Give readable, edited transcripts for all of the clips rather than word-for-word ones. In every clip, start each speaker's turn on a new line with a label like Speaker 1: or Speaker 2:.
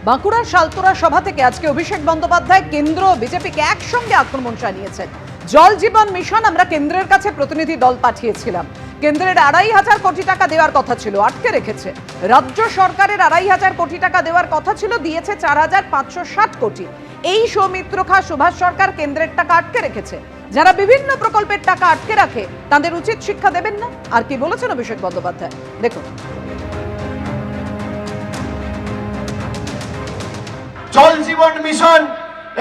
Speaker 1: বাঁকুড়ার শালতোরা সভা থেকে আজকে অভিষেক বন্দ্যোপাধ্যায় কেন্দ্র বিজেপিকে একসঙ্গে আক্রমণ চালিয়েছেন। জল জীবন মিশন আমরা কেন্দ্রের কাছে প্রতিনিধি দল পাঠিয়েছিলাম, কেন্দ্রের ২৫০০ কোটি টাকা দেওয়ার কথা ছিল, আটকে রেখেছে। রাজ্য সরকারের ২৫০০ কোটি টাকা দেওয়ার কথা ছিল, দিয়েছে ৪৫৬০ কোটি। এই সৌমিত্র খা সুভাষ সরকার কেন্দ্রের টাকা আটকে রেখেছে। যারা বিভিন্ন প্রকল্পের টাকা আটকে রাখে তাদের উচিত শিক্ষা দেবেন না? আর কি বলেছেন অভিষেক বন্দ্যোপাধ্যায়, দেখুন।
Speaker 2: জল জীবন মিশন,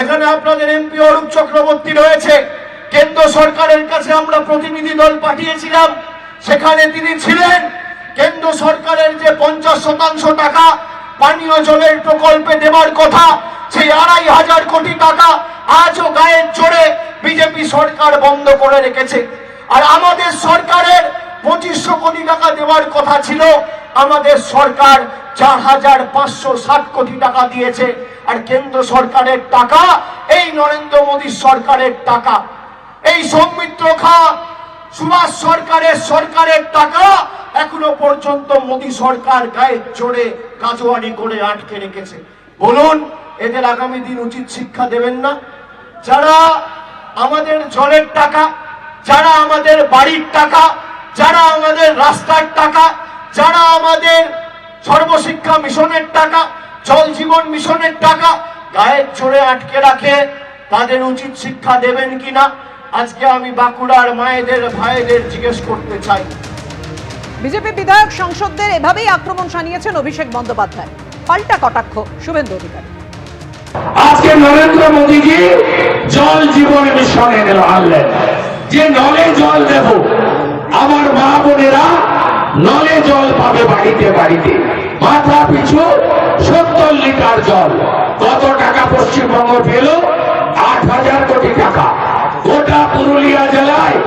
Speaker 2: এখানে আপনাদের এমপি অরূপ চক্রবর্তী রয়েছে। কেন্দ্র সরকারের কাছে আমরা প্রতিনিধি দল পাঠিয়েছিলাম, সেখানে তিনি ছিলেন। কেন্দ্র সরকারের যে ৫০% টাকা পানীয় জলের প্রকল্পে দেওয়ার কথা, সেই ২৫০০ কোটি টাকা আজও গায়ের জোরে বিজেপি সরকার বন্ধ করে রেখেছে। আর আমাদের সরকারের ২৫০০ কোটি টাকা দেওয়ার কথা ছিল, আমাদের সরকার ৪৫৬০ কোটি টাকা দিয়েছে। আর কেন্দ্র সরকারের টাকা এই নরেন্দ্র মোদীর সরকারের টাকা, এই সৌমিত্র খা সুভাষ সরকারের টাকা এখনো পর্যন্ত মোদী সরকার গায়ে জোরে কাজওয়ারি করে আটকে রেখেছে। বলুন, এদের আগামী দিন উচিত শিক্ষা দেবেন না? যারা আমাদের জলের টাকা, যারা আমাদের বাড়ির টাকা, যারা আমাদের রাস্তার টাকা, যারা আমাদের সর্বশিক্ষা মিশনের টাকা, জল জীবন মিশনের টাকা গায়ের জোরে আটকে রাখে, তাদের উচিত শিক্ষা দেবেন কিনা আজকে আমি বাঁকুড়ার মায়েদের ভাইদের জিজ্ঞেস করতে চাই।
Speaker 1: বিজেপি বিধায়ক সংসদদের এভাবেই আক্রমণ শানিয়েছেন অভিষেক বন্দ্যোপাধ্যায়। পাল্টা কটাক্ষ শুভেন্দু অধিকারী।
Speaker 3: আজকে নরেন্দ্র মোদীজি জল জীবন মিশনে আনলেন যে নলে জল দেব, আমার মা বোনেরা নলে জল পাবে বাড়িতে বাড়িতে, মাথা পিছু ৭০ লিটার জল। কত টাকা পশ্চিমবঙ্গ পেল? ৮০০০ কোটি টাকা। গোটা পুরুলিয়া জেলায়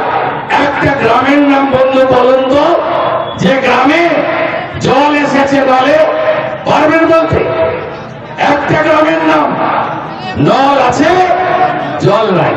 Speaker 3: একটা গ্রামের নাম বন্ধু বলুন তো, যে গ্রামে জল এসেছে নলে, পারবেন বলতে? একটা গ্রামের নাম? নল আছে, জল নাই।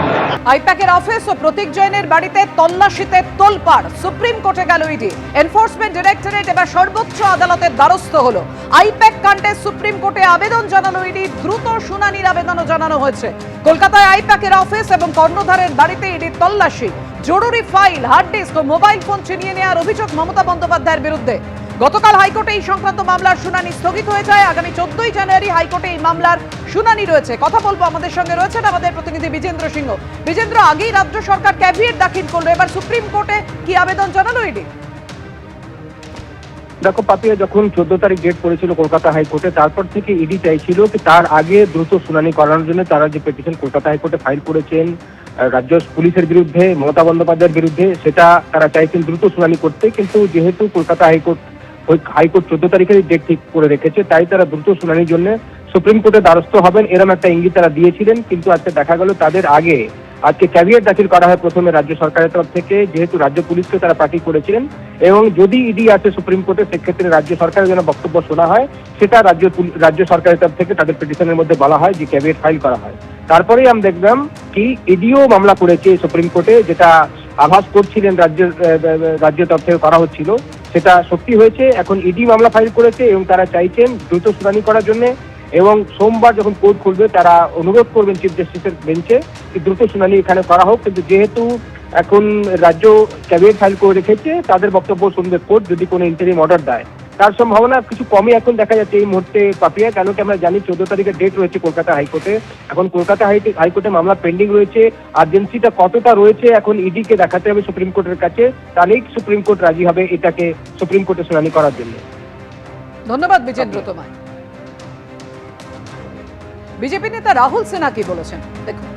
Speaker 1: আইপ্যাকের অফিস ও প্রতীক জৈনের বাড়িতে তল্লাশিতে তোলপাড়। সুপ্রিম কোর্টে গেল ইডি। এনফোর্সমেন্ট ডিরেক্টরেট এবার সর্বোচ্চ আদালতের দ্বারস্থ হলো। আইপ্যাক কাণ্ডে সুপ্রিম কোর্টে আবেদন জানানো ইডি, দ্রুত শুনানির আবেদনও জানানো হয়েছে। কলকাতায় আইপ্যাকের অফিস এবং কর্ণধারের বাড়িতে ইডির তল্লাশি। জরুরি ফাইল, হার্ড ডিস্ক ও মোবাইল ফোন ছিনিয়ে নেওয়ার অভিযোগ মমতা বন্দ্যোপাধ্যায়ের বিরুদ্ধে। গতকাল হাইকোর্টে এই সংক্রান্ত মামলার শুনানি স্থগিত হয়ে যায়। আগামী 14ই জানুয়ারি হাইকোর্টে এই মামলার শুনানি রয়েছে। কথা বলবো, আমাদের সঙ্গে রয়েছেন আমাদের প্রতিনিধি বিজেন্দ্র সিংহ। বিজেন্দ্র, আগেই রাজ্য সরকার ক্যাভিয়েট দাখিল করলো, এবার সুপ্রিম কোর্টে কি আবেদন জানালো ইডি?
Speaker 4: দেখো পাপিয়া, যখন 14 তারিখ ডেট পড়েছিল কলকাতা হাইকোর্টে, তারপর থেকে ইডি চাইছিল কি তার আগে দ্রুত শুনানি করানোর জন্য। তারা যে পিটিশন কলকাতা হাইকোর্টে ফাইল করেছেন রাজ্য পুলিশের বিরুদ্ধে, মমতা বন্দ্যোপাধ্যায়ের বিরুদ্ধে, সেটা তারা চাইছেন দ্রুত শুনানি করতে। কিন্তু যেহেতু কলকাতা হাইকোর্ট 14 তারিখের ডেট ঠিক করে রেখেছে, তাই তারা দ্রুত শুনানির জন্য সুপ্রিম কোর্টে দ্বারস্থ হবেন, এরকম একটা ইঙ্গিত তারা দিয়েছিলেন। কিন্তু আজকে দেখা গেল তাদের আগে আজকে ক্যাভিয়েট দাখিল করা হয় প্রথমে রাজ্য সরকারের তরফ থেকে, যেহেতু রাজ্য পুলিশকে তারা পার্টি করেছিলেন। এবং যদি ইডি আছে সুপ্রিম কোর্টে, সেক্ষেত্রে রাজ্য সরকারের জন্য বক্তব্য শোনা হয়, সেটা রাজ্য সরকারের তরফ থেকে তাদের পিটিশনের মধ্যে বলা হয় যে ক্যাভিয়েট ফাইল করা হয়। তারপরেই আমরা দেখলাম কি ইডিও মামলা করেছে সুপ্রিম কোর্টে, যেটা আভাস করছিলেন রাজ্য তরফ থেকে করা হচ্ছিল, সেটা সত্যি হয়েছে। এখন ইডি মামলা ফাইল করেছে এবং তারা চাইছেন দ্রুত শুনানি করার জন্য। এবং সোমবার যখন কোর্ট খুলবে তারা অনুরোধ করবেন চিফ জাস্টিসের বেঞ্চে দ্রুত শুনানি এখানে করা হোক। কিন্তু যেহেতু এখন রাজ্য ক্যাভিয়েট ফাইল করে রেখেছে, তাদের বক্তব্য শুনবে কোর্ট, যদি কোনো ইন্টারিম অর্ডার দেয়। তার সম্ভাবনা কিছু কমই এখন দেখা যাচ্ছে এই মুহূর্তে পাপিয়া, কেন কি আমরা জানি 14 তারিখের ডেট রয়েছে কলকাতা হাইকোর্টে। এখন কলকাতা হাইকোর্টে মামলা পেন্ডিং রয়েছে, আর্জেন্সিটা কতটা রয়েছে এখন ইডি কে দেখাতে হবে সুপ্রিম কোর্টের কাছে, তাহলেই সুপ্রিম কোর্ট রাজি হবে এটাকে সুপ্রিম কোর্টে শুনানি করার জন্য।
Speaker 1: ধন্যবাদ বিজেন্দ্র তোমায়। বিজেপি নেতা রাহুল সিনহা কি বলেছেন দেখুন।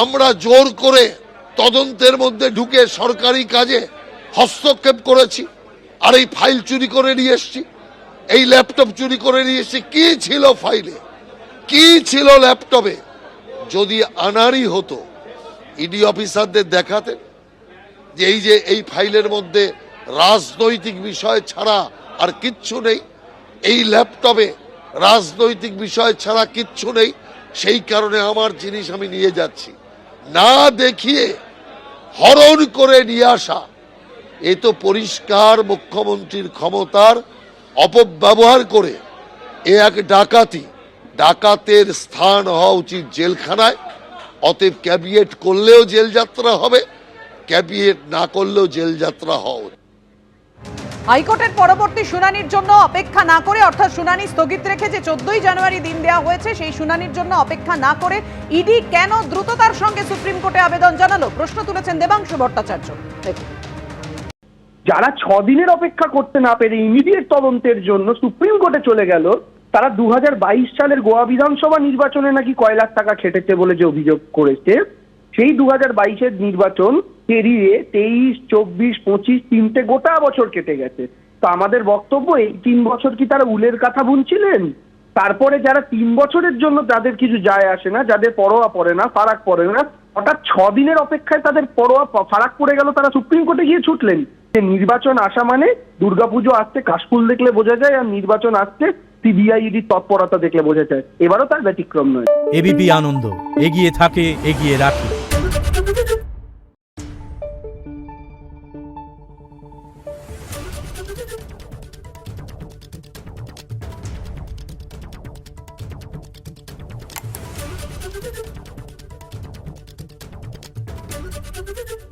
Speaker 5: আমরা জোর করে তদন্তের মধ্যে ঢুকে সরকারি কাজে হস্তক্ষেপ করেছি, আর এই ফাইল চুরি করে নিয়ে এসছি, এই ল্যাপটপ চুরি করে নিয়ে এসছি। কি ছিল ফাইলে, কি ছিল ল্যাপটপে? যদি আনারই হতো, ইডি অফিসারদের দেখাতেন যে এই ফাইলের মধ্যে রাজনৈতিক বিষয় ছাড়া আর কিচ্ছু নেই, এই ল্যাপটপে রাজনৈতিক বিষয় ছাড়া কিচ্ছু নেই, সেই কারণে আমার জিনিস আমি নিয়ে যাচ্ছি। না দেখিয়ে হরণ করে নিয়ে আসা, এ তো পরিষ্কার মুখ্যমন্ত্রীর ক্ষমতার অপব্যবহার করে এ এক ডাকাতি, ডাকাতের স্থান হওয়া উচিত জেলখানায়। অতএব ক্যাবিনেট করলেও জেল যাত্রা হবে, ক্যাবিনেট না করলেও জেল যাত্রা হওয়া উচিত।
Speaker 1: হাইকোর্টের পরবর্তী শুনানির জন্য অপেক্ষা না করে, অর্থাৎ শুনানি স্থগিত রেখে যে 14ই জানুয়ারি দিন দেওয়া হয়েছে, সেই শুনানির জন্য অপেক্ষা না করে ইডি কেন দ্রুততার সঙ্গে সুপ্রিম কোর্টে আবেদন জানালো, প্রশ্ন তুলেছেন দেবাংশু ভট্টাচার্য। দেখুন,
Speaker 6: যারা 6 দিনের অপেক্ষা করতে না পেরে ইমিডিয়েট তদন্তের জন্য সুপ্রিম কোর্টে চলে গেল, তারা 2022 সালের গোয়া বিধানসভা নির্বাচনে নাকি কয় লাখ টাকা খেটেছে বলে যে অভিযোগ করেছে, সেই 2022-এর নির্বাচন পেরিয়ে 23, 24, 25 তিনটে গোটা বছর কেটে গেছে। তো আমাদের বক্তব্য, এই 3 বছর কি তারা উলের কথা বুনছিলেন? তারপরে যারা 3 বছরের জন্য যাদের কিছু যায় আসে না, যাদের পরোয়া পড়ে না, ফারাক পড়ে না, হঠাৎ 6 দিনের অপেক্ষায় তাদের পরোয়া ফারাক পড়ে গেল, তারা সুপ্রিম কোর্টে গিয়ে ছুটলেন। যে নির্বাচন আসা মানে দুর্গাপুজো আসছে কাশফুল দেখলে বোঝা যায়, আর নির্বাচন আসছে সিবিআই ইডির তৎপরতা দেখলে বোঝা যায়। এবারও তার ব্যতিক্রম নয়।
Speaker 7: এবিপি আনন্দ, এগিয়ে থাকে, এগিয়ে রাখে।
Speaker 8: Thank you.